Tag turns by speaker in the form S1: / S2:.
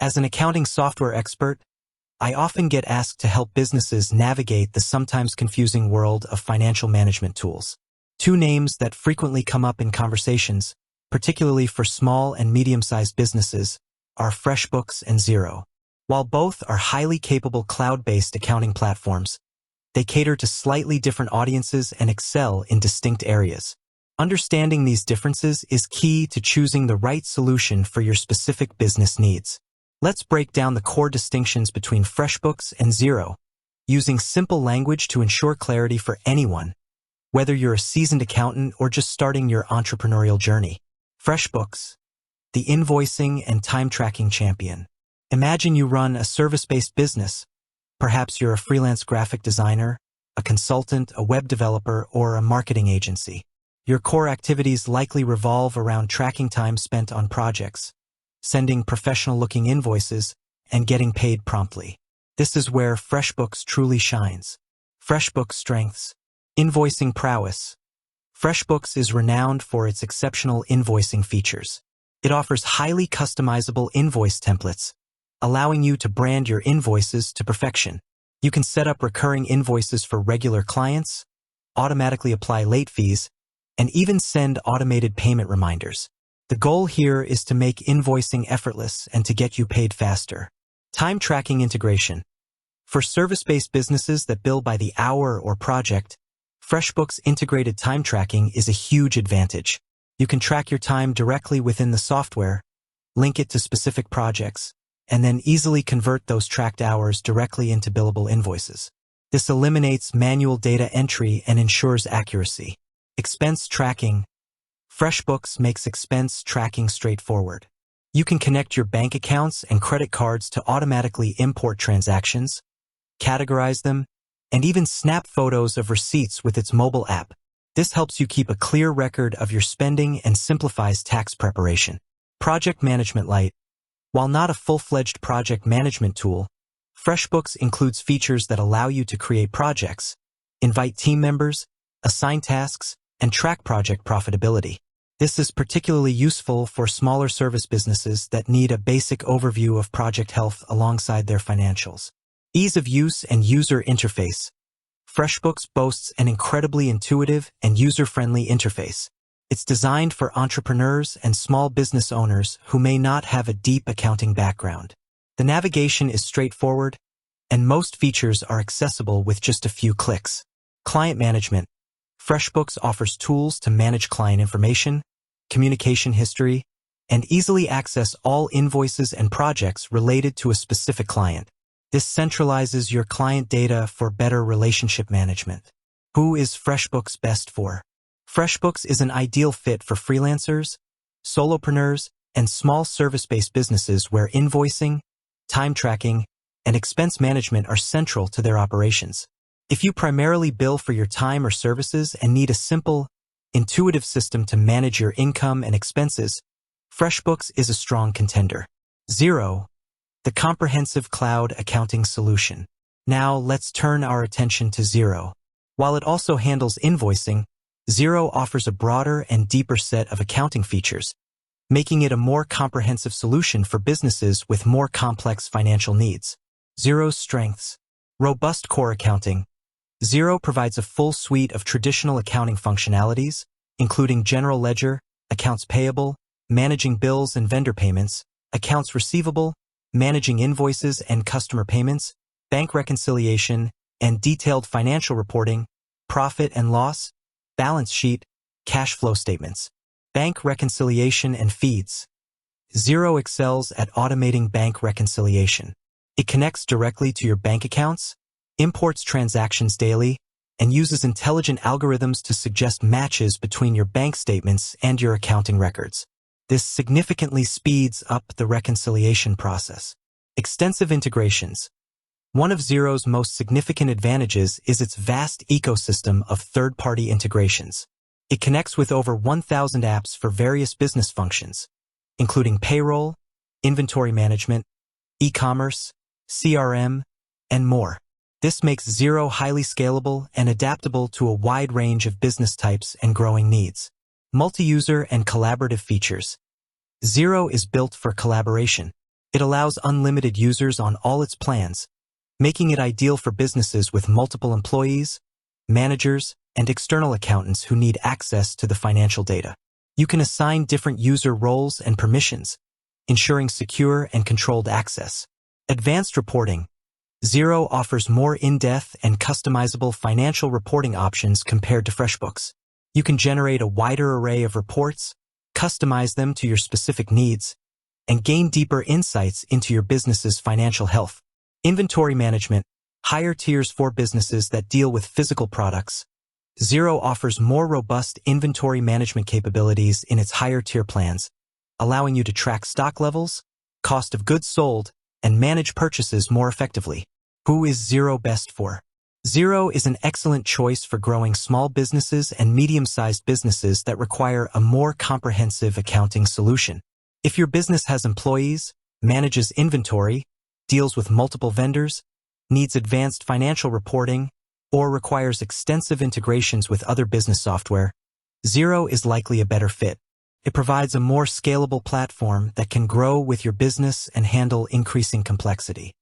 S1: As an accounting software expert, I often get asked to help businesses navigate the sometimes confusing world of financial management tools. Two names that frequently come up in conversations, particularly for small and medium-sized businesses, are FreshBooks and Xero. While both are highly capable cloud-based accounting platforms, they cater to slightly different audiences and excel in distinct areas. Understanding these differences is key to choosing the right solution for your specific business needs. Let's break down the core distinctions between FreshBooks and Xero, using simple language to ensure clarity for anyone, whether you're a seasoned accountant or just starting your entrepreneurial journey. FreshBooks, the invoicing and time tracking champion. Imagine you run a service-based business. Perhaps you're a freelance graphic designer, a consultant, a web developer, or a marketing agency. Your core activities likely revolve around tracking time spent on projects, sending professional-looking invoices, and getting paid promptly. This is where FreshBooks truly shines. FreshBooks strengths: invoicing prowess. FreshBooks is renowned for its exceptional invoicing features. It offers highly customizable invoice templates, allowing you to brand your invoices to perfection. You can set up recurring invoices for regular clients, automatically apply late fees, and even send automated payment reminders. The goal here is to make invoicing effortless and to get you paid faster. Time tracking integration. For service-based businesses that bill by the hour or project, FreshBooks integrated time tracking is a huge advantage. You can track your time directly within the software, link it to specific projects, and then easily convert those tracked hours directly into billable invoices. This eliminates manual data entry and ensures accuracy. Expense tracking. FreshBooks makes expense tracking straightforward. You can connect your bank accounts and credit cards to automatically import transactions, categorize them, and even snap photos of receipts with its mobile app. This helps you keep a clear record of your spending and simplifies tax preparation. Project Management Lite. While not a full-fledged project management tool, FreshBooks includes features that allow you to create projects, invite team members, assign tasks, and track project profitability. This is particularly useful for smaller service businesses that need a basic overview of project health alongside their financials. Ease of use and user interface. FreshBooks boasts an incredibly intuitive and user-friendly interface. It's designed for entrepreneurs and small business owners who may not have a deep accounting background. The navigation is straightforward, and most features are accessible with just a few clicks. Client management. FreshBooks offers tools to manage client information, communication history, and easily access all invoices and projects related to a specific client. This centralizes your client data for better relationship management. Who is FreshBooks best for? FreshBooks is an ideal fit for freelancers, solopreneurs, and small service-based businesses where invoicing, time tracking, and expense management are central to their operations. If you primarily bill for your time or services and need a simple, intuitive system to manage your income and expenses, FreshBooks is a strong contender. Xero, the comprehensive cloud accounting solution. Now let's turn our attention to Xero. While it also handles invoicing, Xero offers a broader and deeper set of accounting features, making it a more comprehensive solution for businesses with more complex financial needs. Xero's strengths. Robust core accounting. Xero provides a full suite of traditional accounting functionalities, including general ledger, accounts payable, managing bills and vendor payments, accounts receivable, managing invoices and customer payments, bank reconciliation, and detailed financial reporting, profit and loss, balance sheet, cash flow statements, bank reconciliation and feeds. Xero excels at automating bank reconciliation. It connects directly to your bank accounts, imports transactions daily, and uses intelligent algorithms to suggest matches between your bank statements and your accounting records. This significantly speeds up the reconciliation process. Extensive integrations. One of Xero's most significant advantages is its vast ecosystem of third-party integrations. It connects with over 1,000 apps for various business functions, including payroll, inventory management, e-commerce, CRM, and more. This makes Xero highly scalable and adaptable to a wide range of business types and growing needs. Multi-user and collaborative features. Xero is built for collaboration. It allows unlimited users on all its plans, making it ideal for businesses with multiple employees, managers, and external accountants who need access to the financial data. You can assign different user roles and permissions, ensuring secure and controlled access. Advanced reporting. Xero offers more in-depth and customizable financial reporting options compared to FreshBooks. You can generate a wider array of reports, customize them to your specific needs, and gain deeper insights into your business's financial health. Inventory management. Higher tiers for businesses that deal with physical products. Xero offers more robust inventory management capabilities in its higher tier plans, allowing you to track stock levels, cost of goods sold, and manage purchases more effectively. Who is Xero best for? Xero is an excellent choice for growing small businesses and medium-sized businesses that require a more comprehensive accounting solution. If your business has employees, manages inventory, deals with multiple vendors, needs advanced financial reporting, or requires extensive integrations with other business software, Xero is likely a better fit. It provides a more scalable platform that can grow with your business and handle increasing complexity.